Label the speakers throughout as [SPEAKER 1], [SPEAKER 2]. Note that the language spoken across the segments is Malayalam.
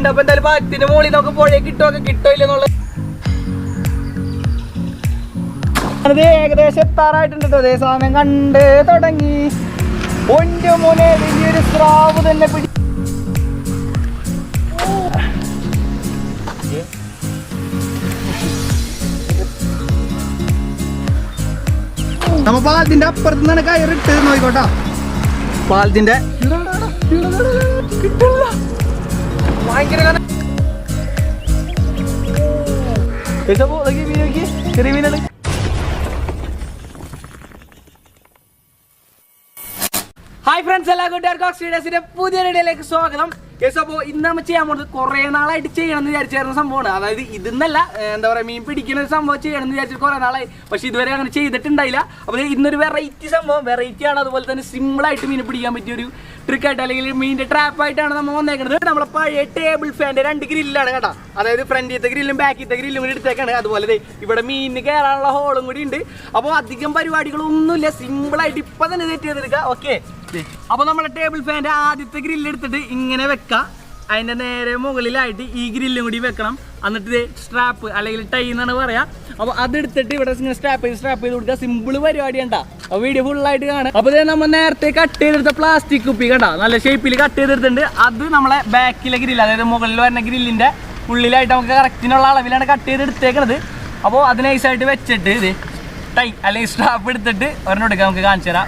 [SPEAKER 1] ഉണ്ട്. അപ്പൊ എന്തായാലും പാലത്തിന്റെ മുകളിൽ നമുക്ക് പുഴയെ കിട്ടോ ഇല്ലെന്നുള്ളത് അത് ഏകദേശം എത്താറായിട്ടുണ്ട് കേട്ടോ. അതേ സമയം കണ്ട് തുടങ്ങി. ഒന്റെ മോനെ വലിയൊരു സ്രാവ് തന്നെ പിടി. നമ്മ പാലത്തിന്റെ അപ്പുറത്ത് നിന്നാണ് കയറിട്ട് നോക്കോട്ടാ. പാലത്തിന്റെ ഭയങ്കര ചെറിയ മീനാണ്. ഹായ് ഫ്രണ്ട്സ്, എല്ലാ കൂട്ടുകാർക്കും ഓക്സിഡേസിന്റെ പുതിയ വീഡിയോയിലേക്ക് സ്വാഗതം. അപ്പോൾ ഇന്ന് നമ്മൾ ചെയ്യാൻ പോകുന്നത് കുറേ നാളായിട്ട് ചെയ്യണമെന്ന് വിചാരിച്ചിരുന്ന സംഭവമാണ്. അതായത് ഇതെന്നല്ല, എന്താ പറയുക, മീൻ പിടിക്കുന്ന ഒരു സംഭവം ചെയ്യണമെന്ന് വിചാരിച്ചിട്ട് കുറേ നാളായി. പക്ഷേ ഇതുവരെ അങ്ങനെ ചെയ്തിട്ടുണ്ടായില്ല. അപ്പോൾ ഇന്നൊരു വെറൈറ്റി സംഭവം, വെറൈറ്റിയാണ്. അതുപോലെ തന്നെ സിമ്പിളായിട്ട് മീൻ പിടിക്കാൻ പറ്റിയൊരു ട്രിക്കായിട്ട് അല്ലെങ്കിൽ മീനിൻ്റെ ട്രാപ്പായിട്ടാണ് നമ്മൾ വന്നേക്കുന്നത്. നമ്മളെ പഴയ ടേബിൾ ഫാൻ്റെ 2 ഗ്രില്ലാണ് കേട്ടോ. അതായത് ഫ്രണ്ടിലത്തെ ഗ്രില്ലും ബാക്കിലത്തെ ഗ്രില്ലും കൂടി എടുത്തേക്കാണ്. അതുപോലെ ഇവിടെ മീനിന് കയറാനുള്ള ഹോളും കൂടി ഉണ്ട്. അപ്പോൾ അധികം പരിപാടികളൊന്നുമില്ല, സിമ്പിളായിട്ട് ഇപ്പം തന്നെ സെറ്റ് ചെയ്തെടുക്കുക. ഓക്കെ, അപ്പോൾ നമ്മുടെ ടേബിൾ ഫാൻ്റെ ആദ്യത്തെ ഗ്രില്ല് എടുത്തിട്ട് ഇങ്ങനെ വെക്കാം. അതിൻ്റെ നേരെ മുകളിലായിട്ട് ഈ ഗ്രില്ലും കൂടി വെക്കണം. എന്നിട്ട് സ്ട്രാപ്പ് അല്ലെങ്കിൽ ടൈ എന്നാണ് പറയാം. അപ്പോൾ അതെടുത്തിട്ട് ഇവിടെ ഇങ്ങനെ സ്ട്രാപ്പ് ചെയ്ത് കൊടുക്കുക. സിമ്പിൾ പരിപാടി കണ്ടാ. അപ്പോൾ വീഡിയോ ഫുള്ളായിട്ട് കാണാം. അപ്പോൾ ഇതേ നമ്മൾ നേരത്തെ കട്ട് ചെയ്തെടുത്ത പ്ലാസ്റ്റിക് കുപ്പി കണ്ടാ, നല്ല ഷേപ്പിൽ കട്ട് ചെയ്തെടുത്തിട്ടുണ്ട്. അത് നമ്മളെ ബാക്കിലെ ഗ്രില്ല്, അതായത് മുകളിൽ വരുന്ന ഗ്രില്ലിൻ്റെ ഉള്ളിലായിട്ട് നമുക്ക് കറക്റ്റിനുള്ള അളവിലാണ് കട്ട് ചെയ്തെടുത്തേക്കുന്നത്. അപ്പോൾ അത് നൈസായിട്ട് വെച്ചിട്ട് ഇത് ടൈ അല്ലെങ്കിൽ സ്ട്രാപ്പ് എടുത്തിട്ട് ഒരെണ്ണം എടുക്കാം. നമുക്ക് കാണിച്ചു തരാം.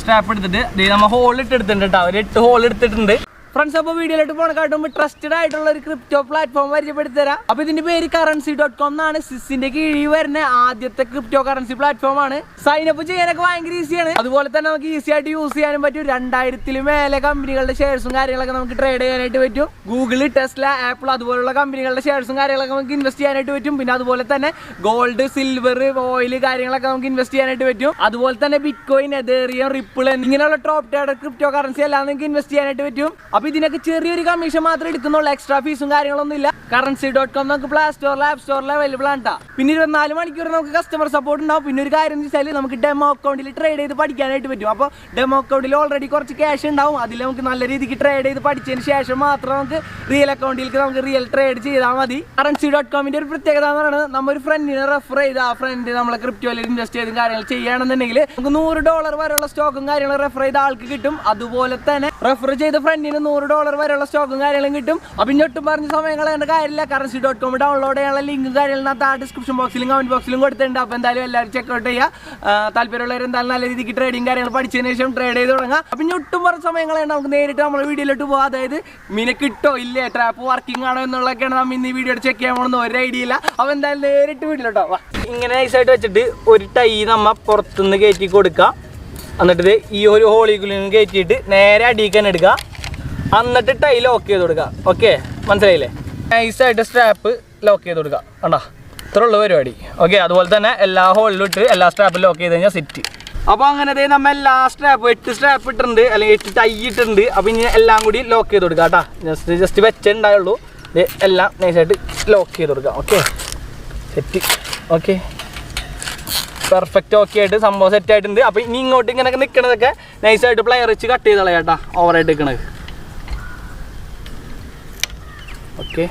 [SPEAKER 1] സ്ട്രാപ്പ് എടുത്തിട്ട് നമ്മൾ ഹോൾ ഇട്ടെടുത്തിട്ടുണ്ട് കേട്ടോ. ഒരു 8 ഹോൾ എടുത്തിട്ടുണ്ട് ഫ്രണ്ട്സ്. അപ്പോൾ വീഡിയോയിലോട്ട് പോണക്കാട്ടുമ്പോൾ ട്രസ്റ്റഡ് ആയിട്ടുള്ള ഒരു ക്രിപ്റ്റോ പ്ലാറ്റ്ഫോം പരിചയപ്പെടുത്തി തരാം. അപ്പോൾ ഇതിന്റെ പേര് currency.com എന്നാണ്. സിസിന്റെ കീഴിൽ വരുന്ന ആദ്യത്തെ ക്രിപ്റ്റോ കറൻസി പ്ലാറ്റ്ഫോം ആണ്. സൈനപ്പ് ചെയ്യാനൊക്കെ ഭയങ്കര ഈസിയാണ്. അതുപോലെ തന്നെ നമുക്ക് ഈസി ആയിട്ട് യൂസ് ചെയ്യാനും പറ്റും. 2000 മേലെ കമ്പനികളുടെ ഷെയർസും കാര്യങ്ങളൊക്കെ നമുക്ക് ട്രേഡ് ചെയ്യാനായിട്ട് പറ്റും. ഗൂഗിൾ, ടെസ്ല, ആപ്പിൾ അതുപോലുള്ള കമ്പനികളുടെ ഷെയർസും കാര്യങ്ങളൊക്കെ നമുക്ക് ഇൻവെസ്റ്റ് ചെയ്യാനായിട്ട് പറ്റും. പിന്നെ അതുപോലെ തന്നെ ഗോൾഡ്, സിൽവർ, ഓയിൽ കാര്യങ്ങളൊക്കെ നമുക്ക് ഇൻവെസ്റ്റ് ചെയ്യാനായിട്ട് പറ്റും. അതുപോലെ തന്നെ ബിറ്റ് കോയിൻ, എതേറിയം, റിപ്പിൾ ഇങ്ങനെയുള്ള ടോപ്പ് ടയർ ക്രിപ്റ്റോ കറൻസി എല്ലാം നമുക്ക് ഇൻവെസ്റ്റ് ചെയ്യാനായിട്ട് പറ്റും. അപ്പോൾ ഇതിനൊക്കെ ചെറിയൊരു കമ്മീഷൻ മാത്രമേ എടുക്കുന്നുള്ളൂ. എക്സ്ട്രാ ഫീസും കാര്യങ്ങളൊന്നും ഇല്ല. currency.com നമുക്ക് പ്ലേ സ്റ്റോറിൽ, ആപ്പ് സ്റ്റോറിൽ അവൈലബിൾ ആണ് കേട്ടോ. പിന്നെ 24 മണിക്കൂർ നമുക്ക് കസ്റ്റമർ സപ്പോർട്ട് ഉണ്ടാവും. പിന്നെ ഒരു കാര്യം എന്ന് വെച്ചാൽ നമുക്ക് ഡെമോ അക്കൗണ്ടിൽ ട്രേഡ് ചെയ്ത് പഠിക്കാനായിട്ട് പറ്റും. അപ്പോൾ ഡെമോ അക്കൗണ്ടിൽ ഓൾറെഡി കുറച്ച് ക്യാഷ് ഉണ്ടാവും. അതിൽ നമുക്ക് നല്ല രീതിക്ക് ട്രേഡ് ചെയ്ത് പഠിച്ചതിന് ശേഷം മാത്രം നമുക്ക് റിയൽ അക്കൗണ്ടിലേക്ക് നമുക്ക് റിയൽ ട്രേഡ് ചെയ്താൽ മതി. currency.comന്റെ ഒരു പ്രത്യേകത എന്ന് പറയുന്നത്, നമ്മൾ ഒരു ഫ്രണ്ടിനെ റെഫർ ചെയ്ത് ആ ഫ്രണ്ട് നമ്മളെ ക്രിപ്റ്റോയിൽ ഇൻവെസ്റ്റ് ചെയ്തും കാര്യങ്ങൾ ചെയ്യുകയാണെന്നുണ്ടെങ്കിൽ നമുക്ക് $100 വരെയുള്ള സ്റ്റോക്കും കാര്യങ്ങളും റെഫർ ചെയ്ത ആൾക്ക് കിട്ടും. അതുപോലെ തന്നെ റെഫർ ചെയ്ത ഫ്രണ്ടിന് $100 വരെയുള്ള സ്റ്റോക്കും കാര്യങ്ങളും കിട്ടും. അപ്പം ഇങ്ങോട്ടും പറഞ്ഞ സമയം കളയേണ്ട കാര്യമില്ല. currency.com ഡൗൺലോഡ് ചെയ്യാനുള്ള ലിങ്ക് കാര്യങ്ങളും ആ ഡിസ്ക്രിപ്ഷൻ ബോക്സിലും കമന്റ് ബോക്സിലും കൊടുത്തിട്ടുണ്ട്. അപ്പോൾ എന്തായാലും എല്ലാവരും ചെക്കൗട്ട് ചെയ്യുക. താല്പര്യമുള്ളവർ എന്തായാലും നല്ല രീതിക്ക് ട്രേഡിങ് കാര്യങ്ങൾ പഠിച്ചതിന് ശേഷം ട്രേഡ് ചെയ്ത് തുടങ്ങാം. അപ്പം ഇങ്ങോട്ടും പറഞ്ഞ സമയം കളയേണ്ട, നമുക്ക് നേരിട്ട് നമ്മുടെ വീഡിയോയിലോട്ട് പോകാം. അതായത് മീനെ കിട്ടോ ഇല്ലേ, ട്രാപ്പ് വർക്കിംഗ് ആണോ എന്നുള്ളതൊക്കെയാണ് നമ്മൾ ഇന്ന് ഈ വീഡിയോ ചെക്ക് ചെയ്യാൻ പോകുന്നത്. ഒരു ഐഡിയ ഇല്ല. അപ്പോൾ എന്തായാലും നേരിട്ട് വീഡിയോയിലോട്ടോ. ഇങ്ങനെ നൈസായിട്ട് വെച്ചിട്ട് ഒരു ടൈ നമ്മൾ പുറത്തുനിന്ന് കയറ്റി കൊടുക്കുക. എന്നിട്ട് ഈ ഒരു ഹോളിക്കുള്ളിൽ നിന്ന് കയറ്റിയിട്ട് നേരെ അടിയിക്കാൻ തന്നെ എടുക്കുക. എന്നിട്ട് ടൈ ലോക്ക് ചെയ്ത് കൊടുക്കുക. ഓക്കെ, മനസ്സിലായില്ലേ? നൈസായിട്ട് സ്ട്രാപ്പ് ലോക്ക് ചെയ്ത് കൊടുക്കുക. കണ്ടോ, ഇത്ര ഉള്ള പരിപാടി. ഓക്കെ, അതുപോലെ തന്നെ എല്ലാ ഹോളിലും ഇട്ട് എല്ലാ സ്ട്രാപ്പും ലോക്ക് ചെയ്ത് കഴിഞ്ഞാൽ സെറ്റ്. അപ്പോൾ അങ്ങനെ നമ്മൾ എല്ലാ സ്ട്രാപ്പ് 8 സ്ട്രാപ്പ് ഇട്ടിട്ടുണ്ട്, അല്ലെങ്കിൽ 8 ടൈ ഇട്ടിട്ടുണ്ട്. അപ്പോൾ ഇനി എല്ലാം കൂടി ലോക്ക് ചെയ്ത് കൊടുക്കുക കേട്ടോ. ജസ്റ്റ് വെച്ചുണ്ടായുള്ളൂ. ഇത് എല്ലാം നൈസായിട്ട് ലോക്ക് ചെയ്ത് കൊടുക്കുക. Okay, set. Okay, perfect. Okay ആയിട്ട് സംഭവം സെറ്റ് ആയിട്ടുണ്ട്. അപ്പോൾ ഇനി ഇങ്ങോട്ട് ഇങ്ങനെയൊക്കെ നിൽക്കണതൊക്കെ നൈസായിട്ട് പ്ലെയർ വെച്ച് കട്ട് ചെയ്ത് കളയാട്ടാ, ഓവറായിട്ട് നിൽക്കണത്. ഓക്കെ,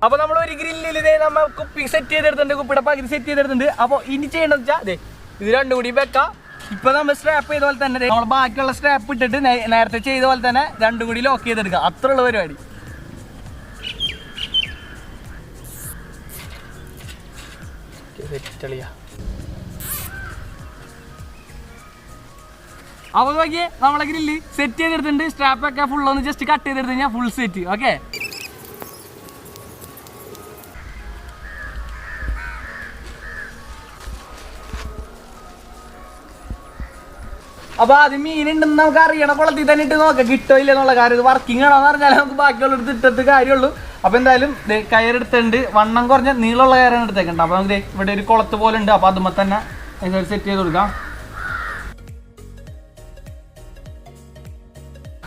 [SPEAKER 1] അപ്പോൾ നമ്മൾ ഒരു ഗ്രില്ലിൽ ഇതേ നമ്മൾ കുപ്പി സെറ്റ് ചെയ്തെടുത്തിട്ടുണ്ട്, കുപ്പിയുടെ പകുതി സെറ്റ് ചെയ്തെടുത്തിട്ടുണ്ട്. അപ്പോൾ ഇനി ചെയ്യണമെന്ന് വെച്ചാൽ അതെ ഇത് രണ്ടും കൂടി വെക്കാം. ഇപ്പോൾ നമ്മൾ സ്ട്രാപ്പ് ചെയ്ത പോലെ തന്നെ നമ്മൾ ബാക്കിയുള്ള സ്ട്രാപ്പ് ഇട്ടിട്ട് നേരത്തെ ചെയ്ത പോലെ തന്നെ രണ്ടും കൂടി ലോക്ക് ചെയ്തെടുക്കുക. അത്രയുള്ള പരിപാടി. അപ്പോൾ നോക്കിയേ, നമ്മളെ ഗ്രില്ല് സെറ്റ് ചെയ്തെടുത്തിട്ടുണ്ട്. സ്ട്രാപ്പൊക്കെ ഫുള്ളൊന്ന് ജസ്റ്റ് കട്ട് ചെയ്തെടുത്ത് കഴിഞ്ഞാൽ ഫുൾ സെറ്റ്. ഓക്കെ, അപ്പോൾ അത് മീനുണ്ടെന്ന് നമുക്ക് അറിയണം. കുളത്തിൽ തന്നെ ഇട്ട് നോക്കാം കിട്ടോ ഇല്ല എന്നുള്ള കാര്യം. ഇത് വർക്കിംഗ് ആണോ എന്ന് പറഞ്ഞാൽ നമുക്ക് ബാക്കിയുള്ള ഇട്ടിട്ട് കാര്യമുള്ളൂ. അപ്പോൾ എന്തായാലും കയറെടുത്തുണ്ട്. വണ്ണം കുറഞ്ഞ നീളമുള്ള കയറാണ് എടുത്തേക്കുണ്ട്. അപ്പോൾ നമുക്ക് ഇവിടെ ഒരു കുളത്ത് പോലെ ഉണ്ട്. അപ്പോൾ അതുമ്പോൾ തന്നെ സെറ്റ് ചെയ്ത് കൊടുക്കാം.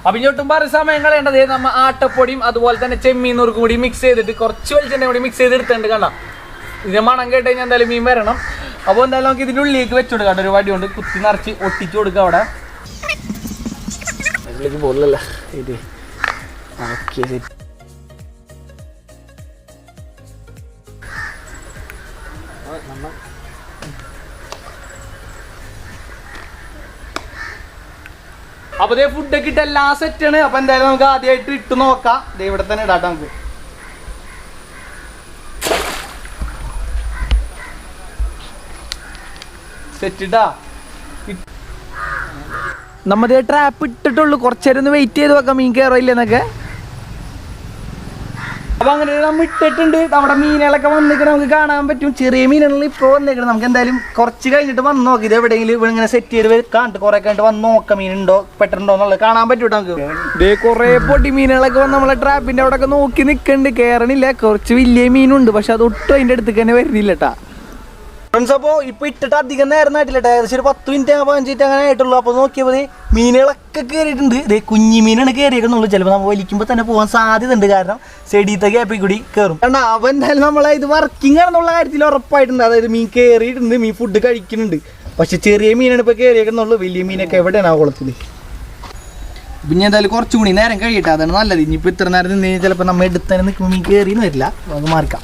[SPEAKER 1] അപ്പം ഇങ്ങോട്ടും പറഞ്ഞ സമയം കളയേണ്ടത് നമ്മൾ ആട്ടപ്പൊടിയും അതുപോലെ തന്നെ ചെമ്മീനൂർക്കും കൂടി മിക്സ് ചെയ്തിട്ട് കുറച്ച് വെളിച്ചെണ്ണ കൂടി മിക്സ് ചെയ്തെടുത്തുണ്ട്. കണ്ട, ഇത് മണം കേട്ട് കഴിഞ്ഞാൽ എന്തായാലും മീൻ വരണം. അപ്പോൾ എന്തായാലും നമുക്ക് ഇതിൻ്റെ ഉള്ളിലേക്ക് വെച്ച് കൊടുക്കാം. ഒരു വടി കൊണ്ട് കുത്തി നിറച്ച് ഒട്ടിച്ച് കൊടുക്കുക. അവിടെ അതിലേക്ക് പോലല്ല ഇത്. ഓക്കെ ശരി. അപ്പൊ ഇതേ ഫുഡൊക്കെ ഇട്ട് എല്ലാം സെറ്റാണ്. അപ്പൊ എന്തായാലും നമുക്ക് ആദ്യമായിട്ട് ഇട്ട് നോക്കാം. ദേ ഇവിടെ തന്നെ ഇടാട്ടോ നമുക്ക്. സെറ്റിട്ടാ നമ്മതേ ട്രാപ്പ് ഇട്ടിട്ടുള്ളൂ. കുറച്ചേരം ഒന്ന് വെയിറ്റ് ചെയ്ത് വെക്കാം മീൻ കയറില്ലെന്നൊക്കെ. അപ്പൊ അങ്ങനെ നമ്മൾ ഇട്ടിട്ടുണ്ട്. നമ്മുടെ മീനുകളൊക്കെ വന്നിട്ട് നമുക്ക് കാണാൻ പറ്റും. ചെറിയ മീനുകളിൽ ഇപ്പോൾ വന്നേക്കണം. നമുക്ക് എന്തായാലും കുറച്ച് കഴിഞ്ഞിട്ട് വന്ന് നോക്കി. ഇത് എവിടെയെങ്കിലും ഇവിടെ ഇങ്ങനെ സെറ്റ് ചെയ്ത് കാണിട്ട് കുറെ കഴിഞ്ഞിട്ട് വന്ന് നോക്കാം മീനുണ്ടോ പെട്ടുണ്ടോ എന്നുള്ളത് കാണാൻ പറ്റൂട്ടോ നമുക്ക്. ഇതേ കുറെ പൊടി മീനുകളൊക്കെ വന്ന് നമ്മളെ ട്രാപ്പിന്റെ അവിടെ ഒക്കെ നോക്കി നിൽക്കുന്നുണ്ട്. കയറണില്ല. കുറച്ച് വലിയ മീനുണ്ട്, പക്ഷെ അത് ഒട്ടും അതിന്റെ അടുത്തേക്ക് തന്നെ വരുന്നില്ല കേട്ടാ ഫ്രണ്ട്സ്. അപ്പോൾ ഇപ്പൊ ഇട്ടിട്ട് അധികം നേരം ആയിട്ടില്ല. ഏകദേശം ഒരു 10 മിനിറ്റ് 15 മിനിറ്റ് അങ്ങനെ ആയിട്ടുള്ളൂ. അപ്പോൾ നോക്കിയപ്പോൾ മീനുകളൊക്കെ കയറിയിട്ടുണ്ട്. ഇതേ കുഞ്ഞി മീനാണ് കയറിയേക്കുന്നുള്ളൂ. ചിലപ്പോൾ നമ്മൾ വലിക്കുമ്പോൾ തന്നെ പോകാൻ സാധ്യത ഉണ്ട്. കാരണം ചെടിയത്തെ ഗ്യാപ്പിൽ കൂടി കയറും. കാരണം അവൻ എന്തായാലും നമ്മളെ ഇത് വർക്കിംഗ് ആണെന്നുള്ള കാര്യത്തിൽ ഉറപ്പായിട്ടുണ്ട്. അതായത് മീൻ കയറിയിട്ടുണ്ട്, മീൻ ഫുഡ് കഴിക്കുന്നുണ്ട്. പക്ഷെ ചെറിയ മീനാണ് ഇപ്പോൾ കയറിയേക്കുന്നുള്ളൂ. വലിയ മീനൊക്കെ എവിടെയാണ് ആ കുളത്തിൽ. പിന്നെ എന്തായാലും കുറച്ചും കൂടി നേരം കഴിയട്ടെ, അതാണ് നല്ലത്. ഇനിയിപ്പോൾ ഇത്ര നേരം നിന്ന് കഴിഞ്ഞാൽ ചിലപ്പോൾ നമ്മൾ എടുത്താൽ നിൽക്കുമ്പോൾ മീൻ കയറിയെന്ന് വരില്ല. നമുക്ക് മാറിക്കാം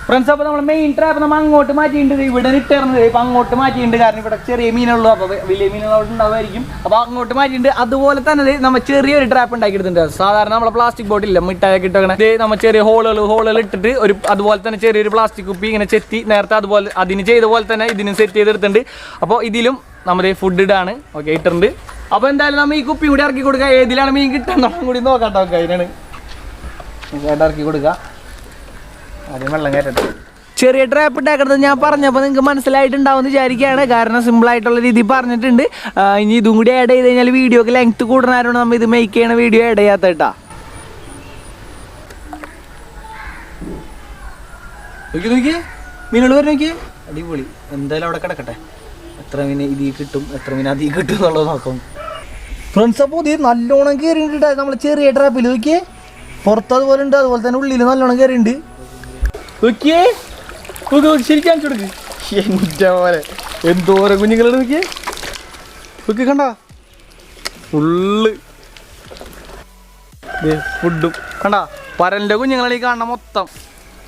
[SPEAKER 1] ഫ്രണ്ട്സ്. അപ്പോൾ നമ്മൾ മെയിൻ ട്രാപ്പ് നമ്മൾ അങ്ങോട്ട് മാറ്റിയിട്ടുണ്ട്. ഇവിടെ ഇട്ടിരുന്നത് ഇപ്പം അങ്ങോട്ട് മാറ്റിയിട്ടുണ്ട്. കാരണം ഇവിടെ ചെറിയ മീനുള്ളൂ. അപ്പോൾ വലിയ മീനുകളോട് ഉണ്ടാവുമായിരിക്കും. അപ്പോൾ അങ്ങോട്ട് മാറ്റിയിട്ടുണ്ട്. അതുപോലെ തന്നെ നമ്മൾ ചെറിയൊരു ട്രാപ്പ് ഉണ്ടാക്കിയിട്ടുണ്ട്. സാധാരണ നമ്മളെ പ്ലാസ്റ്റിക് ബോട്ടില്ല മിഠായൊക്കെ ഇട്ടങ്ങനെ നമ്മൾ ചെറിയ ഹോളുകൾ ഇട്ടിട്ട് ഒരു അതുപോലെ തന്നെ ചെറിയൊരു പ്ലാസ്റ്റിക് കുപ്പി ഇങ്ങനെ ചെത്തി നേരത്തെ അതുപോലെ അതിന് ചെയ്ത പോലെ തന്നെ ഇതിനും സെറ്റ് ചെയ്തെടുത്തിട്ടുണ്ട്. അപ്പോൾ ഇതിലും നമ്മുടെ ഫുഡ് ഇടാണ് ഓക്കെ ഇട്ടിട്ടുണ്ട്. അപ്പോൾ എന്തായാലും നമ്മൾ ഈ കുപ്പി കൂടി ഇറക്കി കൊടുക്കുക. ഏതിലാണ് മീൻ കിട്ടുന്നതും കൂടി നോക്കാട്ടോ. ഓക്കെ അതിനാണ് ഇറക്കി കൊടുക്കുക. ആദ്യം വെള്ളം കയറ്റട്ടെ. ചെറിയ ട്രാപ്പ് ഉണ്ടാക്കുന്നത് ഞാൻ പറഞ്ഞപ്പോൾ നിങ്ങൾക്ക് മനസ്സിലായിട്ടുണ്ടാവുമെന്ന് വിചാരിക്കുകയാണ്. കാരണം സിമ്പിളായിട്ടുള്ള രീതിയിൽ പറഞ്ഞിട്ടുണ്ട്. ഇനി ഇതും കൂടി ആഡ് ചെയ്ത് കഴിഞ്ഞാൽ വീഡിയോക്ക് ലെങ്ത് കൂടുന്നവരാണ് നമ്മൾ ഇത് മേക്ക് ചെയ്യണ വീഡിയോ ആഡ് ചെയ്യാത്ത കേട്ടാ. നോക്കിയേ മീനുകൾ വരെ നോക്കിയേ. അടിപൊളി. എന്തായാലും അവിടെ കിടക്കട്ടെ. എത്ര മീൻ ഇതിൽ കിട്ടും, എത്ര മീൻ അതിൽ കിട്ടും എന്നുള്ളത് നോക്കാം ഫ്രണ്ട്സ്. അപ്പോൾ ഇത് നല്ലോണം കയറിയിട്ടുണ്ട്. നമ്മൾ ചെറിയ ട്രാപ്പിൽ നോക്കിയേ. പുറത്ത് അതുപോലെ ഉണ്ട്, അതുപോലെ തന്നെ ഉള്ളിൽ നല്ലോണം കയറിയിട്ടുണ്ട്. നോക്കിയേ ശരിക്കും കാണിച്ചു കൊടുക്ക്. എൻ്റെ പോലെ എന്തോരം കുഞ്ഞുങ്ങളുണ്ട് നോക്കിയേ. നോക്കി കണ്ട ഫുള്ള് ഫുഡും കണ്ട പരലിൻ്റെ കുഞ്ഞുങ്ങളാണ് ഈ കാണണം മൊത്തം.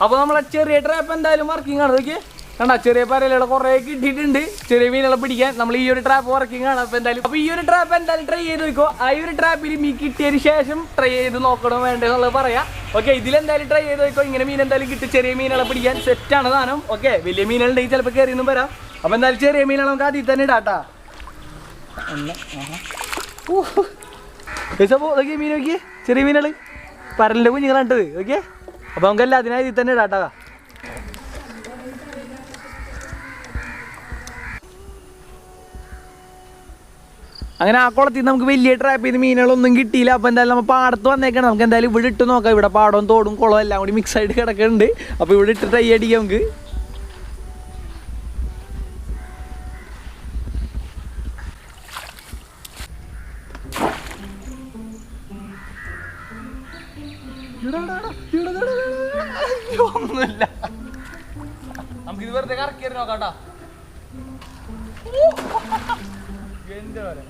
[SPEAKER 1] അപ്പോൾ നമ്മളെ ചെറിയ ട്രാപ്പ് എന്തായാലും വർക്കിംഗ് ആണ്. നോക്കിയേ കണ്ട ചെറിയ പരലുകളെ കുറേ കിട്ടിയിട്ടുണ്ട് ചെറിയ മീനുകളെ പിടിക്കാൻ. നമ്മൾ ഈ ഒരു ട്രാപ്പ് വർക്കിംഗ് ആണ്. അപ്പോൾ എന്തായാലും അപ്പോൾ ഈ ഒരു ട്രാപ്പ് എന്തായാലും ട്രൈ ചെയ്ത് നോക്കോ. ആ ഒരു ട്രാപ്പിൽ മീൻ കിട്ടിയതിന് ശേഷം ട്രൈ ചെയ്ത് നോക്കണോ വേണ്ടതെന്നുള്ളത് പറയാം. ഓക്കെ ഇതിലെന്തായാലും ട്രൈ ചെയ്ത് നോക്കോ. ഇങ്ങനെ മീൻ എന്തായാലും കിട്ടി ചെറിയ മീനുകളെ പിടിക്കാൻ സെറ്റാണ് സാധനം. ഓക്കെ വലിയ മീനുകളുണ്ടെങ്കിൽ ചിലപ്പോൾ കയറിയൊന്നും വരാം. അപ്പോൾ എന്തായാലും ചെറിയ മീനുകൾ നമുക്ക് ആദ്യം തന്നെ ഇടാട്ടാ. അപ്പോൾ നോക്കിയേ മീൻ നോക്കിയേ ചെറിയ മീനുകൾ പരലിൻ്റെ കുഞ്ഞുങ്ങളാണ്ടത്. ഓക്കെ അപ്പോൾ നമുക്ക് എല്ലാത്തിനും ഇതിൽ തന്നെ ഇടാട്ടാ. അങ്ങനെ ആ കുളത്തിൽ നമുക്ക് വലിയ ട്രാപ്പ് ചെയ്ത് മീനുകളൊന്നും കിട്ടിയില്ല. അപ്പോൾ എന്തായാലും നമ്മൾ പാടത്ത് വന്നേക്കണം. നമുക്ക് എന്തായാലും ഇവിടെ ഇട്ട് നോക്കാം. ഇവിടെ പാടവും തോടും കുളവും എല്ലാം കൂടി മിക്സ് ആയിട്ട് കിടക്കുന്നുണ്ട്. അപ്പോൾ ഇവിടെ ഇട്ട് ട്രൈ അടിക്കാം നമുക്ക്. ഒന്നുമില്ല, നമുക്കിത് വെറുതെ കറക്കി നോക്കാം കേട്ടോ. എന്താ പറയാ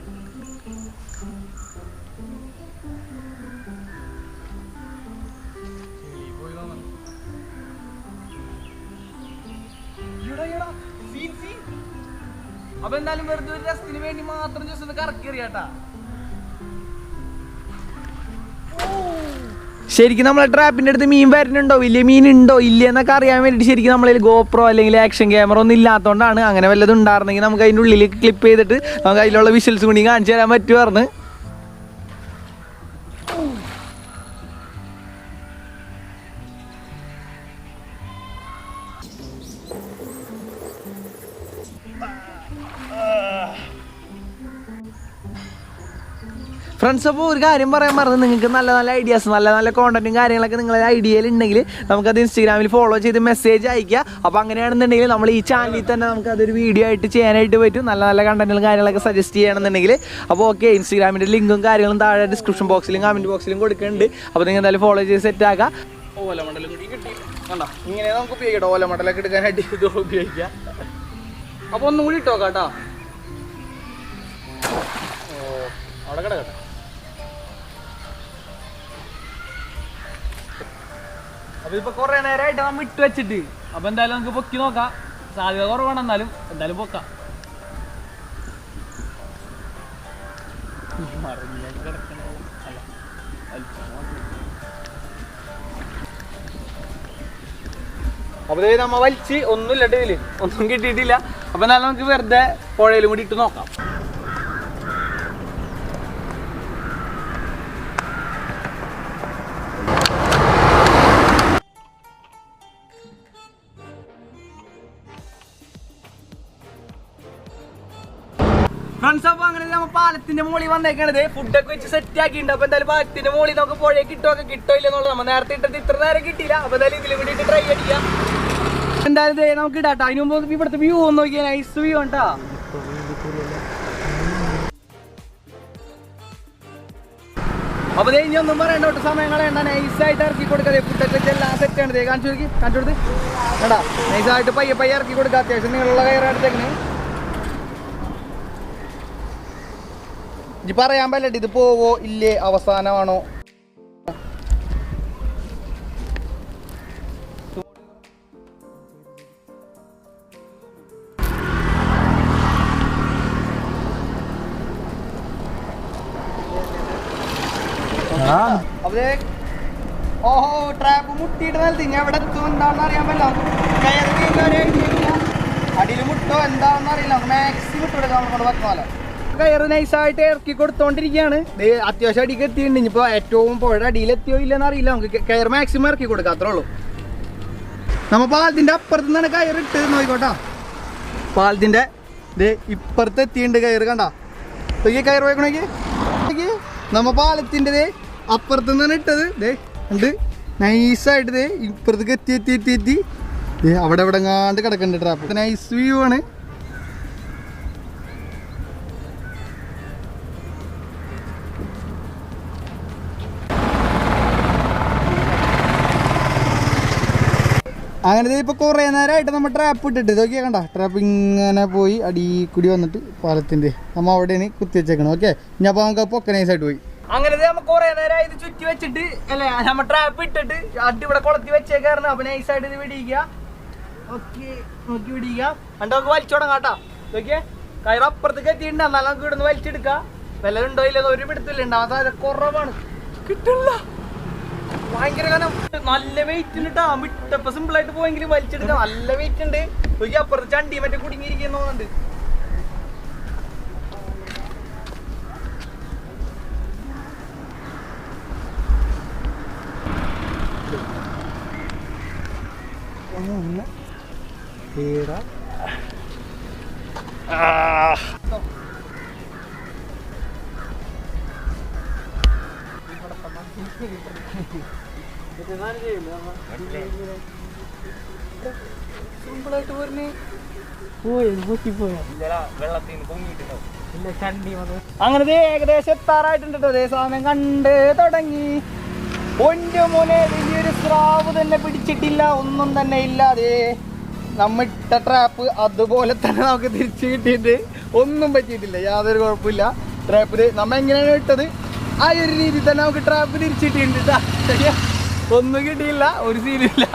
[SPEAKER 1] അപ്പൊ എന്തായാലും വെറുതെ ഒരു രസത്തിന് വേണ്ടി മാത്രം ജസ്റ്റ് ഒന്ന് കറക്കി എറിയാട്ടാ. ശരിക്കും നമ്മളെ ട്രാപ്പിൻ്റെ അടുത്ത് മീൻ വരുന്നുണ്ടോ വലിയ മീൻ ഉണ്ടോ ഇല്ല എന്നൊക്കെ അറിയാൻ വേണ്ടിയിട്ട് ശരിക്കും നമ്മളതിൽ ഗോപ്രോ അല്ലെങ്കിൽ ആക്ഷൻ ക്യാമറ ഒന്നും ഇല്ലാത്തതുകൊണ്ടാണ്. അങ്ങനെ വല്ലതും ഉണ്ടായിരുന്നെങ്കിൽ നമുക്ക് അതിൻ്റെ ഉള്ളിൽ ക്ലിപ്പ് ചെയ്തിട്ട് നമുക്ക് അതിലുള്ള വിഷ്വൽസ് കൂടി കാണിച്ചു തരാൻ പറ്റുമായിരുന്നു. ഫ്രണ്ട്സ് അപ്പോൾ ഒരു കാര്യം പറയാൻ മറന്നു. നിങ്ങൾക്ക് നല്ല നല്ല ഐഡിയാസ് നല്ല കോണ്ടന്റും കാര്യങ്ങളൊക്കെ നിങ്ങളുടെ ഐഡിയയിൽ ഉണ്ടെങ്കിൽ നമുക്കത് ഇൻസ്റ്റാഗ്രാമിൽ ഫോളോ ചെയ്ത് മെസ്സേജ് അയക്കുക. അപ്പോൾ അങ്ങനെയാണെന്നുണ്ടെങ്കിൽ നമ്മൾ ഈ ചാനലിൽ തന്നെ നമുക്കതൊരു വീഡിയോ ആയിട്ട് ചെയ്യാനായിട്ട് പറ്റും. നല്ല കണ്ടന്റുകളും കാര്യങ്ങളൊക്കെ സജസ്റ്റ് ചെയ്യണമെന്നുണ്ടെങ്കിൽ. അപ്പോൾ ഓക്കെ ഇൻസ്റ്റാഗ്രാമിൻ്റെ ലിങ്കും കാര്യങ്ങളും താഴെ ഡിസ്ക്രിപ്ഷൻ ബോക്സിലും കമൻറ്റ് ബോക്സിലും കൊടുക്കുന്നുണ്ട്. അപ്പോൾ നിങ്ങൾ എന്തായാലും ഫോളോ ചെയ്ത് സെറ്റ് ആക്കുക. ഓലമണ്ടലും കൂടി കിട്ടി കണ്ടോ. ഇങ്ങനെ നമുക്ക് ഉപയോഗിക്കട്ടോ. ഓലമണ്ടലൊക്കെ എടുക്കാനായിട്ട് ഇത് ഉപയോഗിക്കുക. അപ്പോൾ ഒന്നും കൂടി ഇട്ടോ കേട്ടോ. അവിടെ കിടക്കട്ടെ. ഇതിപ്പോ കുറെ നേരമായിട്ട് നമ്മൾ ഇട്ട് വെച്ചിട്ട്. അപ്പൊ എന്തായാലും നമുക്ക് പൊക്കി നോക്കാം. സാധ്യത കുറവാണ്, എന്നാലും എന്തായാലും പൊക്കാം. അപ്പൊ നമ്മ വലിച്ച് ഒന്നുമില്ല, ഇതില് ഒന്നും കിട്ടിയിട്ടില്ല. അപ്പൊ എന്നാലും നമുക്ക് വെറുതെ പുഴയിലും കൂടി ഇട്ട് നോക്കാം. ഫ്രണ്ട്സ്, അപ്പൊ അങ്ങനെ നമ്മ പാലത്തിന്റെ മുകളിൽ വന്നേക്കണത്. ഫുഡൊക്കെ വെച്ച് സെറ്റ് ആക്കിയിട്ടുണ്ട്. അപ്പൊ എന്തായാലും പാലത്തിന്റെ മുകളിൽ നമുക്ക് പുഴയെ കിട്ടോ ഇല്ലെന്നുള്ളത് നമ്മൾ നേരത്തെ ഇട്ടത് ഇത്ര നേരം കിട്ടിയില്ല. അപ്പൊ എന്തായാലും ഇതിലും കൂടി ട്രൈ അടിക്കാം. എന്തായാലും നമുക്ക് ഇടാട്ടോ. അതിന് മുമ്പ് ഇവിടുത്തെ വ്യൂ ഒന്ന് നോക്കിയാൽ നൈസ് വ്യൂ ഉണ്ടാ. അപ്പൊ ഇനി ഒന്നും പറയണ്ടോട്ട്, സമയങ്ങളെ നൈസായിട്ട് ഇറക്കി കൊടുക്കാതെ ഫുഡൊക്കെ എല്ലാം സെറ്റ് ആണ്. കാണിച്ചു കൊടുത്ത് കേട്ടാ, നൈസായിട്ട് പയ്യെ ഇറക്കി കൊടുക്കുക. അത്യാവശ്യം നിങ്ങളുള്ള കയറെടുത്തേക്കണേ. ഇത് പറയാൻ പറ്റില്ല, ഇത് പോവോ ഇല്ലേ അവസാനമാണോ. അതെ, ഓഹോ ട്രാപ്പ് മുട്ടിയിട്ട് നിലത്ത് ഞാൻ എവിടെ എത്തും എന്താണെന്ന് അറിയാൻ പറ്റില്ല. അടിയിൽ മുട്ടോ എന്താണെന്ന് അറിയില്ല. മാക്സിമം ഇട്ട് കൊടുക്കാം നമ്മളെ വെക്കാമല്ലോ. കയറ് നൈസായിട്ട് ഇറക്കി കൊടുത്തോണ്ടിരിക്കുകയാണ്. അത്യാവശ്യം അടിക്ക് എത്തിയിട്ടുണ്ട്. ഇനിയിപ്പോ ഏറ്റവും പുഴ അടിയിലെത്തിയോ ഇല്ലെന്ന് അറിയില്ല. നമുക്ക് കയറ് മാക്സിമം ഇറക്കി കൊടുക്കാം, അത്രേ ഉള്ളൂ. നമ്മ പാലത്തിന്റെ അപ്പുറത്ത് നിന്നാണ് കയറ് ഇട്ടത്. നോക്കിക്കോട്ടാ, പാലത്തിന്റെ ഇപ്പുറത്ത് എത്തിയിട്ടുണ്ട് കയറ്. കണ്ടാ കയറ് പോയിക്കണോക്ക്. നമ്മ പാലത്തിന്റെ അപ്പുറത്ത് നിന്നാണ് ഇട്ടത്. ഉണ്ട് നൈസായിട്ട് ഇപ്പുറത്തേക്ക് എത്തി അവിടെ എവിടെ കാണ്ട് കിടക്കുന്നുണ്ട് ട്രാപ്പ്. നൈസ് വ്യൂ ആണ്. അങ്ങനെ ഇപ്പൊ കുറെ നേരമായിട്ട് നമ്മൾ ട്രാപ്പ് ഇട്ടിട്ട് ഇതൊക്കെ കണ്ട ട്രാപ്പ് ഇങ്ങനെ പോയി അടി കൂടി വന്നിട്ട് പാലത്തിന്റെ നമ്മ അവിടെയാണ് കുത്തി വെച്ചേക്കണം. ഓക്കെ, ഇനി അപ്പൊ നമുക്ക് പൊക്കെ നൈസായിട്ട് പോയി. അങ്ങനെ നമ്മ കുറെ നേരം ഇത് ചുറ്റി വെച്ചിട്ട് അല്ലെ നമ്മ ട്രാപ്പ് ഇട്ടിട്ട് അടി ഇവിടെ കൊളത്തി വെച്ചേക്കായിരുന്നു. അപ്പൊ നൈസായിട്ട് ഇത് പിടിക്കുക. ഓക്കെ, നോക്കി പിടിക്കുക. എന്നിട്ട് നമുക്ക് വലിച്ചു തുടങ്ങാം കേട്ടാ. നോക്കിയേ, കയറ് അപ്പുറത്തേക്ക് എത്തിയിട്ടുണ്ട്. എന്നാലും നമുക്ക് ഇവിടെ നിന്ന് വലിച്ചെടുക്കാം. വല്ലതും ഉണ്ടോ ഇല്ലെന്ന് ഒരു പിടുത്തില്ല. ഉണ്ടാവാൻ സാധ്യത കുറവാണ്. കിട്ടില്ല, ഭയങ്കര കനം. നല്ല വെയിറ്റ് ഉണ്ട് കേട്ടോ. വിട്ടപ്പോ സിമ്പിൾ ആയിട്ട് പോയെങ്കിലും വലിച്ചെടുക്കാം. നല്ല വെയിറ്റ് ഉണ്ട്. നോക്കി അപ്പുറത്ത് ചണ്ടി മറ്റേ കുടുങ്ങിയിരിക്കുന്നുണ്ട്. സിമ്പിളായിട്ട് പറഞ്ഞ് അങ്ങനെ ഏകദേശം എത്താറായിട്ടുണ്ട് കേട്ടോ. അതേ സമയം കണ്ട് തുടങ്ങി. ഒന്റെ മോനെ വലിയൊരു സ്രാവ് തന്നെ പിടിച്ചിട്ടില്ല, ഒന്നും തന്നെ ഇല്ലാതെ നമ്മിട്ട ട്രാപ്പ് അതുപോലെ തന്നെ നമുക്ക് തിരിച്ചു കിട്ടിയിട്ട് ഒന്നും പറ്റിയിട്ടില്ല. യാതൊരു കുഴപ്പമില്ല. ട്രാപ്പില് നമ്മ എങ്ങനെയാണ് ഇട്ടത് ആ ഒരു രീതിയിൽ തന്നെ നമുക്ക് ട്രാപ്പ് തിരിച്ചിട്ടുണ്ട്. ഒന്നും കിട്ടിയില്ല, ഒരു സീനില്ല.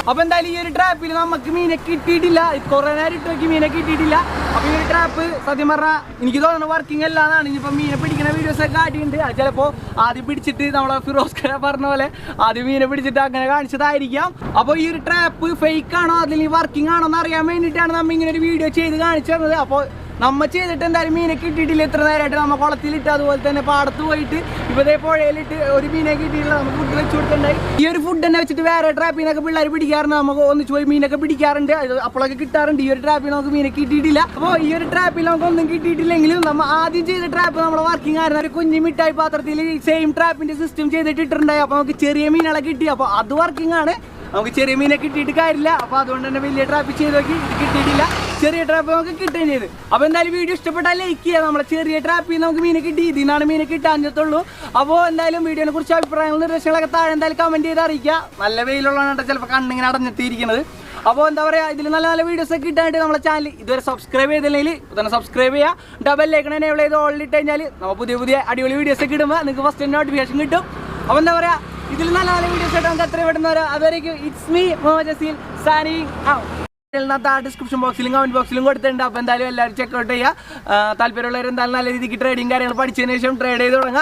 [SPEAKER 1] അപ്പൊ എന്തായാലും ഈ ഒരു ട്രാപ്പിൽ നമുക്ക് മീനെ കിട്ടിയിട്ടില്ല. കുറെ നേരം ഇട്ട് നോക്കി മീനെ കിട്ടിയിട്ടില്ല. അപ്പൊ ഈ ഒരു ട്രാപ്പ് സത്യം പറഞ്ഞാൽ എനിക്ക് തോന്നുന്നു വർക്കിംഗ് അല്ലാന്നാണ്. ഇനിയിപ്പോ മീനെ പിടിക്കുന്ന വീഡിയോസ് ഒക്കെ കാട്ടിയിട്ടുണ്ട്. അത് ചിലപ്പോ ആദ്യം പിടിച്ചിട്ട് നമ്മളെ ഫിറോസ് ഖാൻ പറഞ്ഞ പോലെ ആദ്യം മീനെ പിടിച്ചിട്ട് അങ്ങനെ കാണിച്ചതായിരിക്കാം. അപ്പൊ ഈ ഒരു ട്രാപ്പ് ഫേക്ക് ആണോ അതിൽ വർക്കിംഗ് ആണോ എന്ന് അറിയാൻ വേണ്ടിയിട്ടാണ് നമ്മ ഇങ്ങനെ ഒരു വീഡിയോ ചെയ്ത് കാണിച്ചു തന്നത്. അപ്പോൾ നമ്മ ചെയ്തിട്ട് എന്തായാലും മീനെ കിട്ടിയിട്ടില്ല ഇത്ര നേരമായിട്ട്. നമ്മ കുളത്തിലിട്ട് അതുപോലെ തന്നെ പാടത്ത് പോയിട്ട് ഇവരെ പുഴയിലിട്ട് ഒരു മീനെ കിട്ടിയിട്ടില്ല. നമുക്ക് ഫുഡ് വെച്ച് കൊടുത്തിട്ടുണ്ടായി. ഈ ഒരു ഫുഡ് തന്നെ വെച്ചിട്ട് വേറെ ട്രാപ്പിനൊക്കെ പിള്ളേർ പിടിക്കാറുണ്ട്. നമുക്ക് ഒന്നിച്ച് പോയി മീനൊക്കെ പിടിക്കാറുണ്ട്, അപ്പോഴൊക്കെ കിട്ടാറുണ്ട്. ഈ ഒരു ട്രാപ്പിൽ നമുക്ക് മീനെ കിട്ടിയിട്ടില്ല. അപ്പോൾ ഈ ഒരു ട്രാപ്പിൽ നമുക്ക് ഒന്നും കിട്ടിയിട്ടില്ലെങ്കിലും നമ്മൾ ആദ്യം ചെയ്ത ട്രാപ്പ് നമ്മുടെ വർക്കിംഗ് ആയിരുന്നു. ഒരു കുഞ്ഞു മിഠായി പാത്രത്തിൽ സെയിം ട്രാപ്പിന്റെ സിസ്റ്റം ചെയ്തിട്ട് ഇട്ടിട്ടുണ്ടായി. അപ്പോൾ നമുക്ക് ചെറിയ മീനുകളെ കിട്ടി. അപ്പോൾ അത് വർക്കിംഗ് ആണ്. നമുക്ക് ചെറിയ മീനെ കിട്ടിയിട്ട് കാര്യമില്ല. അപ്പോൾ അതുകൊണ്ട് തന്നെ വലിയ ട്രാപ്പ് ചെയ്ത് നോക്കി കിട്ടിയിട്ടില്ല. ചെറിയ ട്രാപ്പ് നമുക്ക് കിട്ടുകയും ചെയ്ത്. അപ്പോൾ എന്തായാലും വീഡിയോ ഇഷ്ടപ്പെട്ടാൽ ലൈക്ക് ചെയ്യുക. നമ്മളെ ചെറിയ ട്രാപ്പിൽ നമുക്ക് മീനെ കിട്ടി. ഇതിനാണ് മീനെ കിട്ടാഞ്ഞത്തുള്ളൂ. അപ്പോൾ എന്തായാലും വീഡിയോനെ കുറിച്ച് അഭിപ്രായങ്ങളും നിർദ്ദേശങ്ങളൊക്കെ താഴെ എന്തായാലും കമൻറ്റ് ചെയ്ത് അറിയിക്കുക. നല്ല വെയിലുള്ളതാണ് ചിലപ്പോൾ കണ്ണിങ്ങനെ അടഞ്ഞെത്തിയിരിക്കുന്നത്. അപ്പോൾ എന്താ പറയുക, ഇതിൽ നല്ല നല്ല വീഡിയോസ് ഒക്കെ കിട്ടാനായിട്ട് നമ്മളെ ചാനൽ ഇതുവരെ സബ്സ്ക്രൈബ് ചെയ്തില്ലെങ്കിൽ ഇപ്പോൾ തന്നെ സബ്സ്ക്രൈബ് ചെയ്യുക. ഡബൽ ലൈക്കൺ എനേബിൾ ചെയ്ത് ഓൾ ഇട്ട് കഴിഞ്ഞാൽ നമ്മൾ പുതിയ പുതിയ അടിപൊളി വീഡിയോസ് ഒക്കെ ഇടുമ്പോൾ നിങ്ങൾക്ക് ഫസ്റ്റ് നോട്ടിഫിക്കേഷൻ കിട്ടും. അപ്പോൾ എന്താ പറയുക, ഇതിൽ നല്ല നല്ല വീഡിയോസ് ആയിട്ട് നമുക്ക് എത്രയും പെട്ടെന്ന് വരാം. അതുവരേക്കും it's me Muhammad Jaseel signing out. Description ബോക്സിലും കമന്റ് ബോക്സിലും കൊടുത്തിട്ടുണ്ട്. അപ്പോൾ എന്തായാലും എല്ലാവരും ചെക്കൗട്ട് ചെയ്യുക. താല്പര്യമുള്ളവർ എന്തായാലും നല്ല രീതിക്ക് ട്രേഡിങ് കാര്യങ്ങൾ പഠിച്ചതിന് ശേഷം ട്രേഡ് ചെയ്ത് തുടങ്ങുക.